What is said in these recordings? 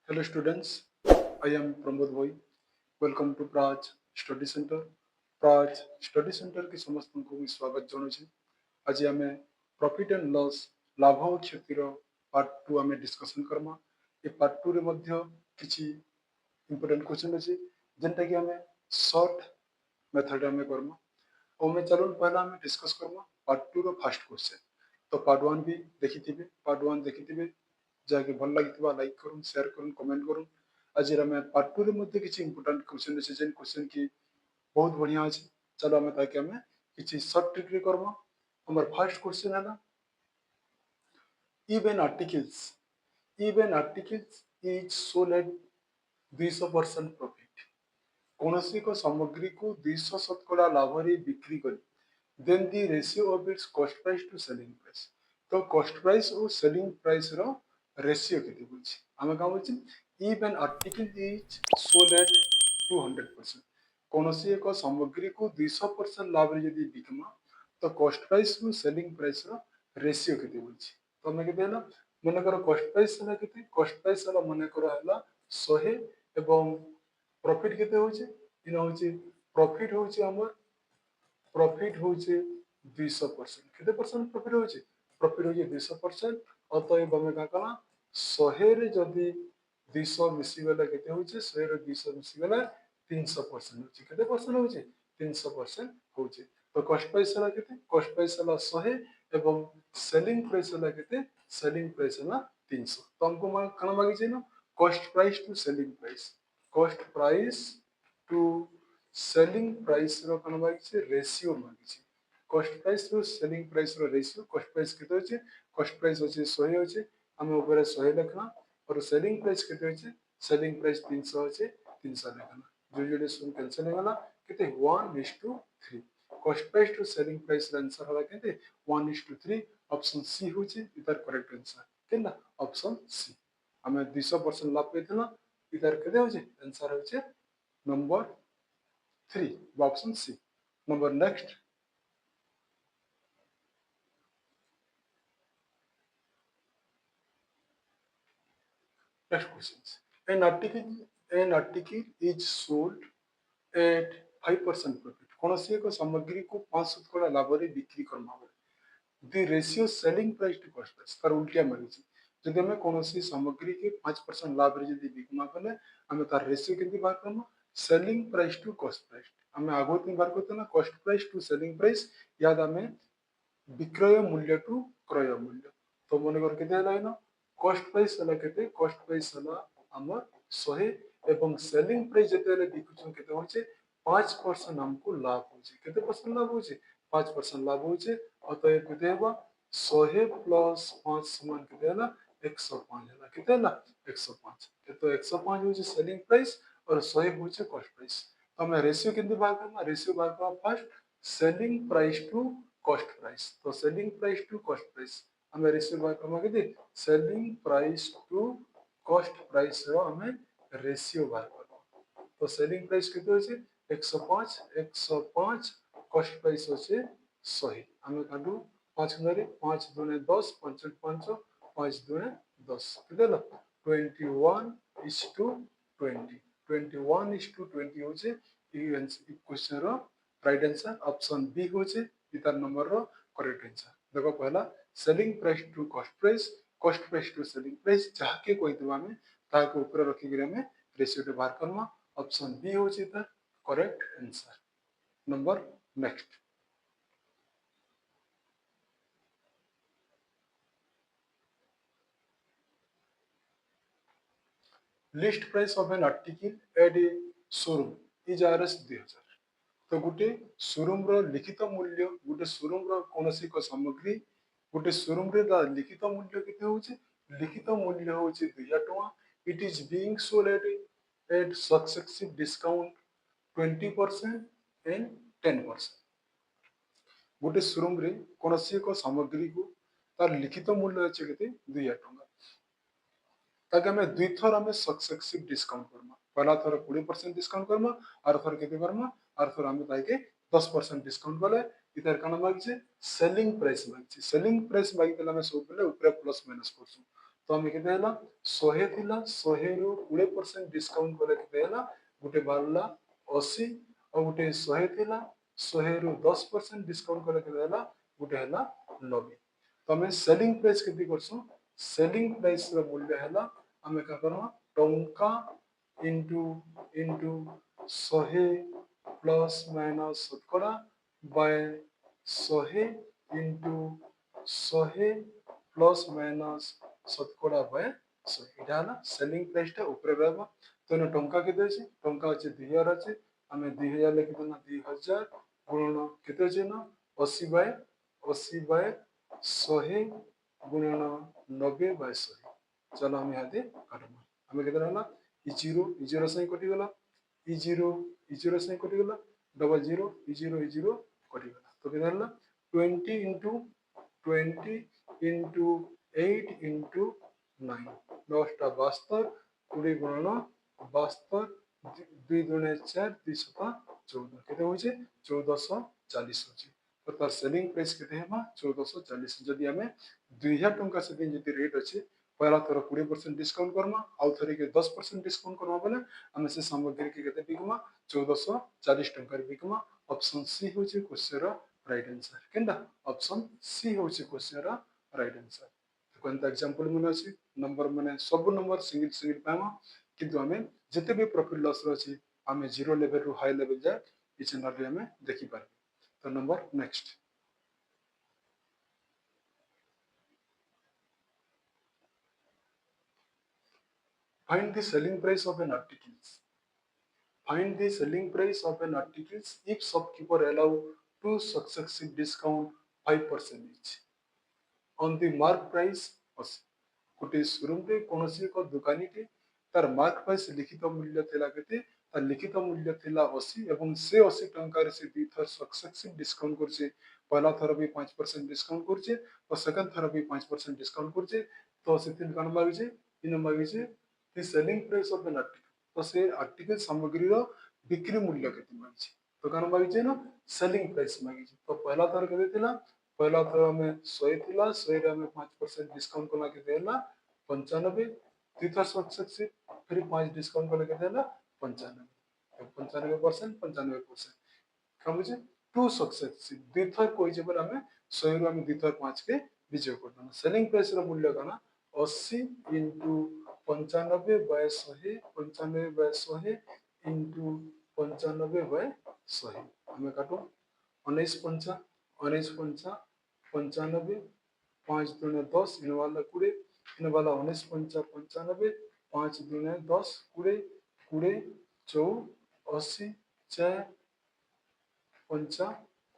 Hello students, I am Pramod Bhoi. Welcome to Praj Study Center. Praj Study Center की ସମସ୍ତଙ୍କୁ ମୁଁ ସ୍ୱାଗତ ଜଣାଉଛି। ଆଜି ଆମେ ପ୍ରଫିଟ୍ ଆଣ୍ଡ ଲସ୍ ଲାଭ ଓ କ୍ଷତିର ପାର୍ଟ 2 ଆମେ ଡିସ୍କସନ୍ କରମା। ଏ ପାର୍ଟ 2 ରେ ମଧ୍ୟ କିଛି ଇମ୍ପୋର୍ଟାଣ୍ଟ କ୍ୱେଶ୍ଚନ୍ ଅଛି ଯେନ୍ଟା କି ଆମେ ସର୍ଟ मेथड में करमा और मैं चलो पहला हमें discuss Karma part 2 row first question. तो पार्ट 1 भी देखिथिबे, पार्ट 1 देखिथिबे जाके भल लागितबा लाइक करूँ, शेयर करूँ, कमेंट करूँ। आज हमें पार्ट 2 रे मध्ये किछि इंपोर्टेंट क्वेश्चन अछि जेन क्वेश्चन की बहुत बढ़िया अछि। चलो हमें ताकि हमें किछि शॉर्ट ट्रिक रे करमा। हमर फर्स्ट क्वेश्चन है ना, if an articles is sold at 200% profit, कौनसी एक सामग्री को 200% लाभ रे बिक्री करी, then the ratio of its cost price to selling price। तो cost price और selling price रो रेशियो केते बोलछि हमें का बोलछि if an article is sold at 200%, कौनसी एक सामग्री को 200% लाभ रे यदि बिकमा तो cost price और selling price रो रेशियो केते बोलछि। तो हमें केते हला मने करो cost price हला केते, cost price हला मने करो हला 100 एवं प्रॉफिट केते होछि इना होछि प्रॉफिट होछि हमर प्रॉफिट होचे 200%। केते परसेंट प्रॉफिट होचे, प्रॉफिट होचे 200%। अतएव हमें का कला 100 रे जदी 200 मिसी गला केते होचे 100 रे 200 मिसी गला 300% होचे। केते परसेंट होचे 300% होचे। तो कॉस्ट प्राइस हला केते, कॉस्ट प्राइस हला 100 एवं सेलिंग प्राइस हला केते, सेलिंग प्राइस हला 300। तो हमको कना मांगी छै ना cost price to selling price, cost price to selling price रो कना मांगी छै रेशियो मांगी छै। Cost price to selling price रो रेशियो, कॉस्ट प्राइस केते होचे, कॉस्ट प्राइस होचे 100 होचे, हमें ऊपर 100 लिखना और सेलिंग प्राइस केते होचे, सेलिंग प्राइस 300 होचे, 300 लिखना। जो जो सुन कैंसिल हो गला केते 1:3। Cost price to selling price रो आंसर होला केते 1:3। ऑप्शन सी होचे इधर करेक्ट आंसर केना ऑप्शन सी। हमें 200% लाभ पेथला इधर केते होचे आंसर होचे number 3 option C. Number next questions. An article is sold at 5% profit। कौनसी एक सामग्री को 5% लाभ रे बिक्री करना हो, the ratio selling price to cost price तार उल्टा मागिछि। जदि हमें कौनसी सामग्री के 5% लाभ रे जदि बिकमा कले हमें तार रेशियो केति बार करना selling price to cost price. हमें आगो तीन बार करते ना cost price to selling price, याद हमें विक्रय मूल्य टू क्रय मूल्य। तो मन कर केते हला ना कॉस्ट प्राइस हला केते, कॉस्ट प्राइस हला हमर 100 एवं सेलिंग प्राइस जते हला बिकुछन केते होचे 5% हमको लाभ होचे। केते परसेंट लाभ होचे 5% लाभ होचे। अतएव केते हेबा 100 प्लस 5 समान केते हला 105 हला। केते हला 105। तो 105 होचे सेलिंग प्राइस और 100 होचे कॉस्ट प्राइस। तो हमें रेशियो केते बार करना, रेशियो बार करना first selling price to cost price. तो selling price to cost price हमें रेशियो बार करना केते selling price to cost price रो हमें रेशियो बार करना। तो सेलिंग प्राइस केते होचे 105, 105 कॉस्ट प्राइस होचे 100। हमें काटू 5 गुणे 5 दुने 10, 5 5 5 दुने 10 केते हला 21:20। 21:20 होचे ई क्वेश्चन रो राइट आंसर ऑप्शन बी होचे इतार नंबर रो करेक्ट आंसर। देखो पहला selling price to cost price, cost price to selling price जहा के कोइतबा हमें ता के ऊपर रखी गिरे हमें रेशियो रे बाहर करना। ऑप्शन बी होचे इतार correct answer. Number next list price of an article at a showroom is RS 2000। तो गोटे शोरूम रो लिखित मूल्य, गोटे शोरूम रो कोनोसी को सामग्री गोटे शोरूम रे लिखित मूल्य केते होचे, लिखित मूल्य होचे 2000 टका। It is being sold at successive discount 20% and 10%। गोटे शोरूम रे कोनोसी को सामग्री को तार लिखित मूल्य अछि केते 2000 टका। ताकि हमें दुई थर हमें सक्सेसिव डिस्काउंट करमा। पहला थर 20% डिस्काउंट करमा और थर केते करमा और थर हमें ताके 10% डिस्काउंट वाले इधर काना मागि सेलिंग प्राइस मागि। सेलिंग प्राइस मागि देला हमें सब पहले ऊपर प्लस माइनस करसु। तो आम के 100 थिला 100 रु 20% डिस्काउंट कले के गोटे बारला 80 और गोटे 100 थिला 100 रु 10% डिस्काउंट कले के गोटे है 90। तो आम सेलिंग प्राइस के करसु सेलिंग प्राइस रो मूल्य है आम क्या करवा टंका इंटू इंटू 100 प्लस माइनस शतकड़ा बाय 100 इंटू 100 प्लस माइनस शतकड़ा बाय 100 इटा है सेलिंग प्राइस टा ऊपर रहबा। तो इन टंका केते अछि टंका अछि 2000 अछि आमे 2000 लिखि देना 2000 गुणन केते अछि ना 80 बाय 100 गुणन 90 बाय 100। चलो हम यहाँ दे काटमा हमें केते रहला ई जीरो से कटि गला ई जीरो से कटि गला डबल जीरो ई जीरो कटि गला तो केते रहला 20 into 8 into 9 10 टा 72 20 गुणन 72 2 दुने 4 2 सता 14 केते होचे 1440 होचे। तो तार सेलिंग प्राइस केते हेमा 1440 जदि हमें 2000 टंका से दिन जदि रेट अछि पहला थोड़ा 20% डिस्काउंट करमा आउ थोड़े के 10% डिस्काउंट करमा बोले हमें से सामग्री के केते बिकमा 1440 टंका रे बिकमा। ऑप्शन सी होचे क्वेश्चन रा राइट आंसर केनदा ऑप्शन सी होचे क्वेश्चन रा राइट आंसर। तो कोन एग्जांपल मन अछि नंबर माने सब नंबर सिंगल सिंगल पामा किंतु हमें जते भी प्रॉफिट लॉस रो अछि हमें जीरो लेवल रु हाई लेवल जाय ई चैनल रे हमें देखि पार। तो number next find the selling price of an article. Find the selling price of an article if shopkeeper allow two successive discount 5% each on the mark price गोटे showroom रे कोनोसी को दुकानी टे तार मार्क प्राइस लिखित मूल्य थिला केते तार लिखित मूल्य थिला 80 एवं से 80 टंका रे से दी थर सक्सेसिव डिस्काउंट करछे पहला थर भी 5% डिस्काउंट करछे और सेकंड थर भी 5% डिस्काउंट करछे। तो से तीन कान मागी छे इन मागी छे the selling price of an article तो से आर्टिकल सामग्री रो बिक्री मूल्य केते मागी छे तो कान मागी छे ना सेलिंग प्राइस मागी छे। तो पहला थर केते थिला पहला थर में 100 थिला 100 रे में 5% डिस्काउंट कोला के देला 95 तीसरा सक्सेसिव फिर 5 डिस्काउंट कोला के देला 95 95% कम बुझे टू सक्सेसिव दी थर कोइ जे बोला हमें 100 रो में दी थर 5 के विजय करना सेलिंग प्राइस रो मूल्य काना 80 into 95 by 100 95 by 100 into 95 by 100 हमें काटो 19 पंचा 19 पंचा 95 5 दुने 10 इन वाला 20 इन वाला 19 पंचा 95 5 दुने 10 20 20 4 80 4 पंचा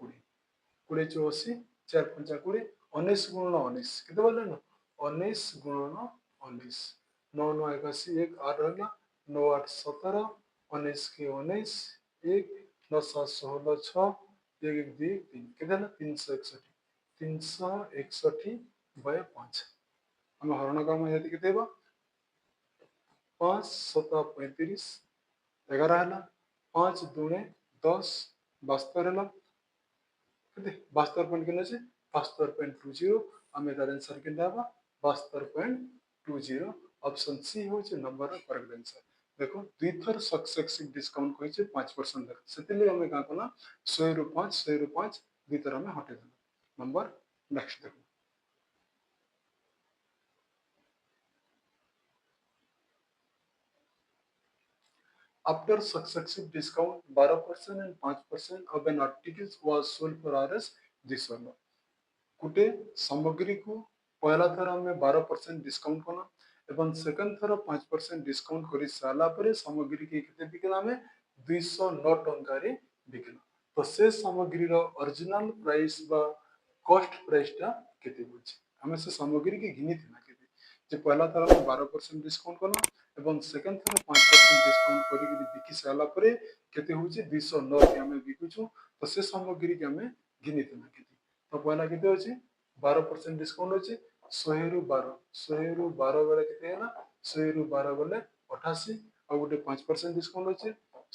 20 20 4 80 4 पंचा 20 19 गुणन 19 केते बोले ना 19 गुणन 19 9 9 81 1 8 रहला 9 8 17 19 के 19 1 9 7 16 6 1 1 2 3 केते ना 361 361 बाय 5 हम हरण काम यदि केते बा 5 7 35 11 हला 5 दुने 10 72 हला केते 72 केने छै 72.20 हमें तार आंसर के दाबा 72.20 ऑप्शन सी हो छै नंबर करेक्ट आंसर। देखो दुई थर सक्सेसिव डिस्काउंट कहि छै 5% तक सेतिले हमें का कोना 100 रु 5 दुई थर हमें हटे देना नंबर नेक्स्ट देखो after successive discount 12% and 5% of an article was sold for Rs this one गोटे सामग्री को पहला थर हमें 12% डिस्काउंट कला एवं सेकंड थर 5% डिस्काउंट कर सारा पर सामग्री के केते बिकला हमें 209 टंका रे बिकला। तो से सामग्री रो ओरिजिनल प्राइस बा कॉस्ट प्राइस टा केते होछि हमें से सामग्री के घिनी थिना केते जे पहला थर हमें 12% डिस्काउंट कला एवं सेकंड थर 5% डिस्काउंट करी बिकी सारा पर केते होछि 209 के हमें बिकुछु। तो से सामग्री के हमें घिनी थिना केते तो पहला केते अछि 12% डिस्काउंट अछि 100 रु 12 100 रु 12 बेले केते हैला 100 रु 12 बेले 88 और गोटे 5% डिस्काउंट अछि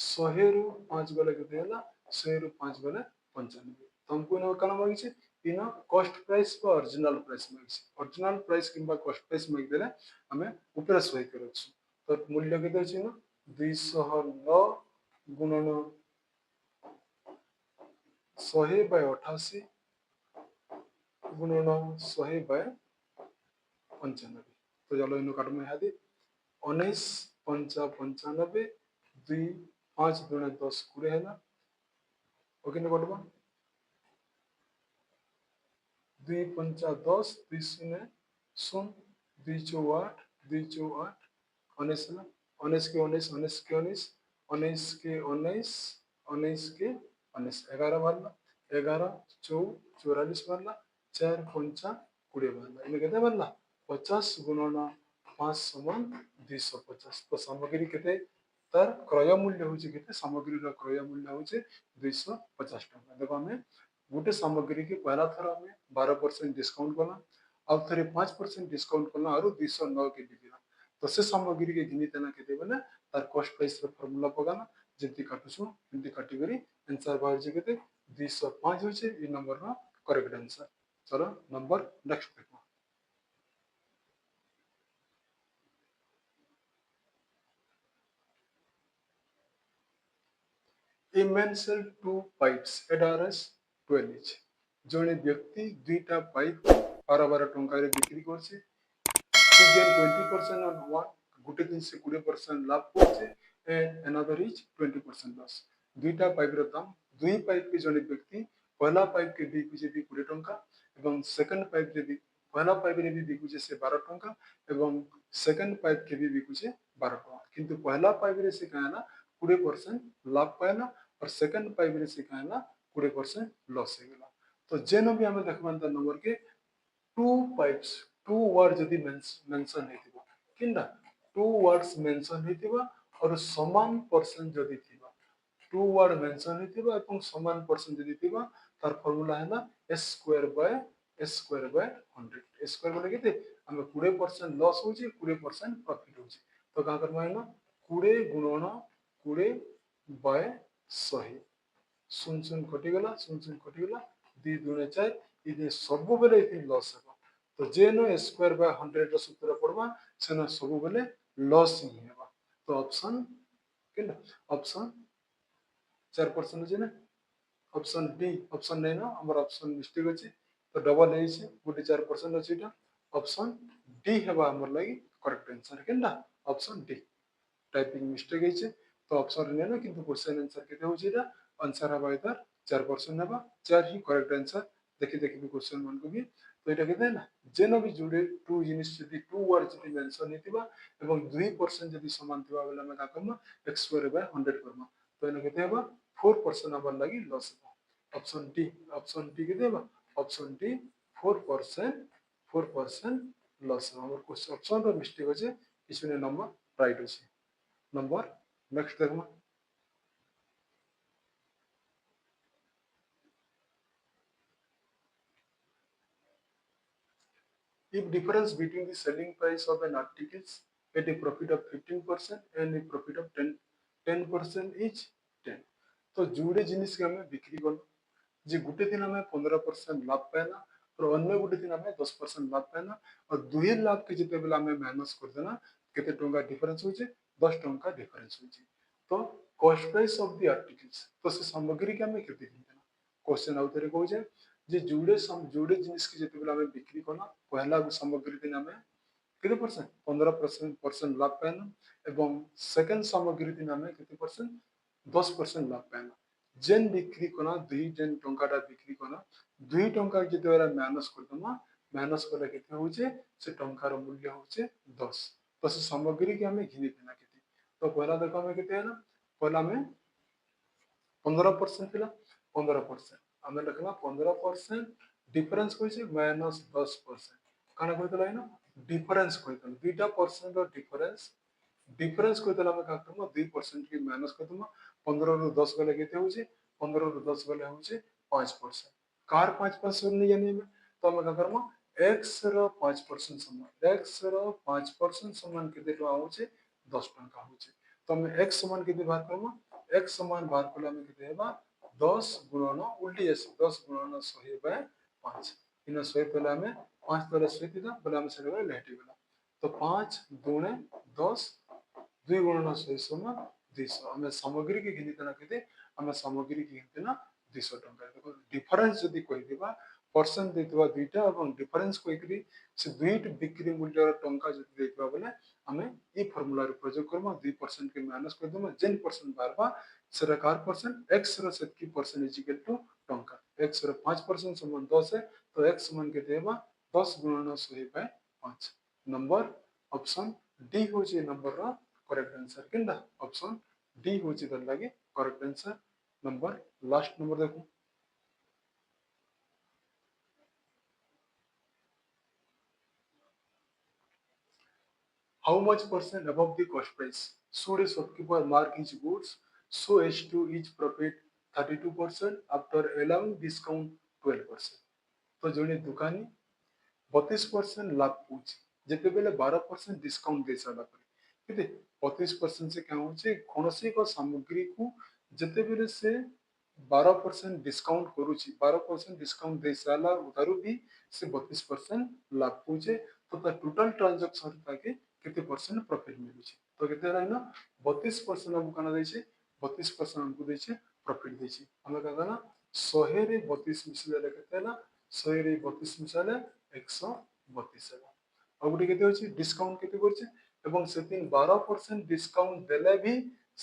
100 रु 5 बेले केते हैला 100 रु 5 बेले 95 तो हमको ना काना मांगी छै इन कॉस्ट प्राइस व ओरिजिनल प्राइस मागिस ओरिजिनल प्राइस किंबा कॉस्ट प्राइस मागि देले हमें ऊपर सही करछु तो मूल्य केते अछि न 209 गुणन 100/88 गुणन 100/95 तो चलो इन काटम यहाँ 19 पंचा 95 2 5 दुणे 10 20 है ओके न कटबा 2 पंचा 10 2 शून्य 0 2 चौ 8 2 चौ 8 19 है 19 के 19 19 के 19 19 के 19 19 के 19 11 बारला 11 चौ 44 बारला 4 पंचा 20 बारला इने केते बारला 50 गुणन 5 समान 250 तो सामग्री केते तार क्रय मूल्य होची केते सामग्री रो क्रय मूल्य होची 250 टका देखो हमें गोटे सामग्री की पहला थर हमें 12% डिस्काउंट कला आउ थरे 5% डिस्काउंट कला आरो 209 के बिकिला तो से सामग्री के गिनी तना केते बना तार कॉस्ट प्राइस रो फार्मूला पगाना जेति काटुछु जेति कैटेगरी आंसर बाहर जे केते 205 होचे ई नंबर रो करेक्ट आंसर चलो नंबर नेक्स्ट देखो A man sell two pipes at RS 12 each. जड़े व्यक्ति दुईटा पाइप 12 टंका बिक्री करছে he gain 20% on one गोटे दिन से 20% लाभ करছে and another is 20% loss दुईटा पाइप रो दाम दुई पाइप के जड़े व्यक्ति पहला पाइप के बिकुचे 20 टंका एवं सेकंड पाइप रे भी पहला पाइप रे भी बिकुचे से 12 टंका एवं सेकंड पाइप के भी बिकुचे 12 टंका किंतु पहला पाइप रे से कहना 20% लाभ पाएला और सेकंड पाइप रे से कहना 20% लॉस हो गला तो जेनो भी हमें देखबन त नंबर के टू पाइप्स टू वर्ड जदी मेंशन हेतिबा किंदा टू वर्ड्स मेंशन हेतिबा और समान पर्सन जदी थिबा टू वर्ड मेंशन हेतिबा एवं समान पर्सन जदी थिबा तार फार्मूला है ना s² by 100 s² बोले केते हम 20% लॉस होची 20% प्रॉफिट होची तो का करबा है ना 20 गुणन 20 बाय 100 शून्य शून्य कटिगला शून्य शून्य कटिगला 2 दुणे 4 इने सब बेले इति लॉस हेबा तो जेनो स्क्वायर बाय 100 रो सूत्र पड़वा सेना सब बेले लॉस ही हेबा तो ऑप्शन केना ऑप्शन 4% जे ना ऑप्शन डी ऑप्शन नहीं ना हमर ऑप्शन मिस्टेक अछि तो डबल है छै गुटे 4% अछि टा ऑप्शन डी हेबा हमर लागि करेक्ट आंसर केना ऑप्शन डी टाइपिंग मिस्टेक है तो ऑप्शन ने ना किंतु क्वेश्चन आंसर केते हो जेरा आंसर हबा इधर 4% हबा 4 ही करेक्ट आंसर देखि देखि भी क्वेश्चन मन को भी तो एटा केते ना जेनो भी जुड़े टू जिनिस जदी टू वर्ड जदी मेंशन हेतिबा एवं 2% जदी समान थिबा बेला में का करम x² बाय 100 करम तो एना केते हबा 4% हमर लागि लॉस हबा ऑप्शन डी केते हबा ऑप्शन डी 4% लॉस हमर क्वेश्चन ऑप्शन रो मिस्टेक होचे इसने नंबर राइट होचे नंबर नेक्स्ट देखमा if difference between the selling price of an article at a profit of 15% and a profit of 10% is 10 तो जुड़े जिनिस के हमें बिक्री कर जे गुटे दिन हमें 15% लाभ पाएना और अन्य गुटे दिन हमें 10% लाभ पाएना और दुहे लाभ के जिते बेला हमें माइनस कर देना केते टंका डिफरेंस होचे 10 टंका डिफरेंस होचे तो cost price of the articles तो से सामग्री के हमें केते देना क्वेश्चन आउतरे कहू जे जुड़े जिनिस के जिते बेला हमें बिक्री करना पहला सामग्री दिन हमें केते परसेंट 15% लाभ पाएना एवं सेकंड सामग्री दिन हमें केते परसेंट 10% लाभ पाएना जेन बिक्री करना दुई जेन टंकाटा बिक्री करना दुई टंका जिते बेला माइनस कर दमा माइनस करले केते होचे से टंकार मूल्य होचे 10 तो से सामग्री के हमें घिनी देना केते तो पहला देखो हमें केते है ना पहला हमें 15% थिला 15% हमें लिखला 15% डिफरेंस कोइसे माइनस 10% काना कहतला ना डिफरेंस कहतला दुईटा परसेंट रो डिफरेंस डिफरेंस कहतला हमें का करम 2% के माइनस करदम 15 रो 10 गले केते होचे 15 रो 10 गले होचे 5% कार 5% नहीं जानी में तो हमें का करम x रो 5% समान x रो 5% समान केते तो होचे 10 टका होचे तो हमें x समान केते बाहर करम x समान बाहर करला में केते हेबा 10 गुणन उल्टी जैसे 10 गुणन 100 बाय 5 इन 100 तले हमें 5 तले 100 थी बोले हमें सेटा लेट गला तो 5 दुणे 10 2 गुणन 100 समान 200 हमें सामग्री की घिनितना केते हमें सामग्री की घिनितना 200 टंका देखो डिफरेंस जदी कोइ दिबा परसेंट देतबा दुईटा एवं डिफरेंस कोइ करी से दुईट बिक्री मूल्य टंका जदी देतबा बोले हमें ई फार्मूला रे प्रयोग करबा 2% के माइनस कर देबा जेन परसेंट बारबा सेरा कार परसेंट x रो सेतकी परसेंट इज इक्वल टू टंका x रो 5% समान 10 है तो x समान के देबा 10 गुणन 100 बाय 5 नंबर ऑप्शन डी हो जे नंबर रो करेक्ट आंसर केंदा ऑप्शन डी हो जे दर लागे correct answer number last number देखो how much percent above the cost price should a shopkeeper mark his goods so as to each profit 32% after allowing discount 12%? तो जने दुकानी 32% लाभ पूछी जेते बेले 12% डिस्काउंट दे साला पर केते 32% से क्या होचे कोनोसी को सामग्री को जेते बेले से 12% डिस्काउंट करूची 12% डिस्काउंट दे साला उधारू भी से 32% लाभ पूछे तो ता टोटल ट्रांजैक्शन ताके केते परसेंट प्रॉफिट मिलुची तो केते रहना 32% हमको कना दैछे 32% हमको दैछे प्रॉफिट दैछे हम कहता ना 100 रे 32 मिसले केते ना 100 रे 32 मिसाले 132 ହେଲା ଆଉ ଗୋଟେ କେତେ ଅଛି डिस्काउंट केते करছে এবং সেদিন 12% डिस्काउंट देले भी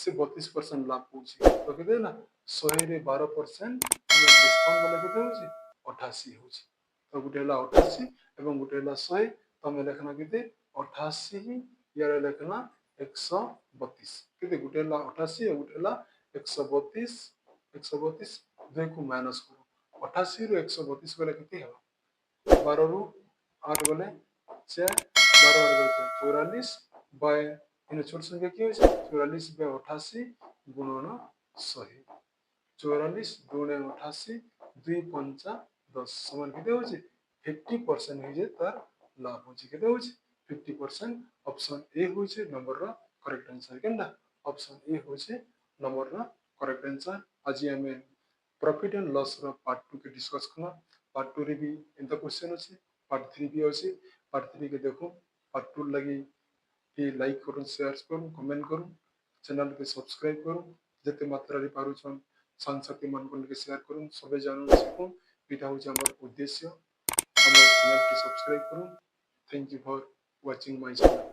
से 32% लाभ पहुंची तो केते ना 100 रे 12% डिस्काउंट वाला केते होची 88 होची तो गुटे हला 88 এবং गुटे हला 100 तो हम लेखना केते 88 यार लेखना 132 केते गुटे हला 88 और गुटे हला 132 132 दुई को माइनस करो 88 रो 132 गले केते हला 12 रू 8 गले 4 12 रू 44 बाय इन छोट संख्या की होय 44 बाय 88 गुणन 100 44 गुणे 88 2 पंचा 10 समान केते होची 50% हे जे तार लाभ होची केते होची 50% ऑप्शन ए होची नंबर रो करेक्ट आंसर केनदा ऑप्शन ए होची नंबर रो करेक्ट आंसर आज हमें प्रॉफिट एंड लॉस रो पार्ट 2 के डिस्कस करना पार्ट 2 रे भी इंता क्वेश्चन अछि पार्ट 3 भी अछि पार्ट 3 के देखो पार्ट 2 लगी कि लाइक करू शेयर करू कमेंट करू चैनल के सब्सक्राइब करू जते मात्रा रे पारू छन संसाथी मन को के शेयर करू सबे जानू सिखू इटा हो हमर उद्देश्य हमर चैनल के सब्सक्राइब करू thank you for watching my channel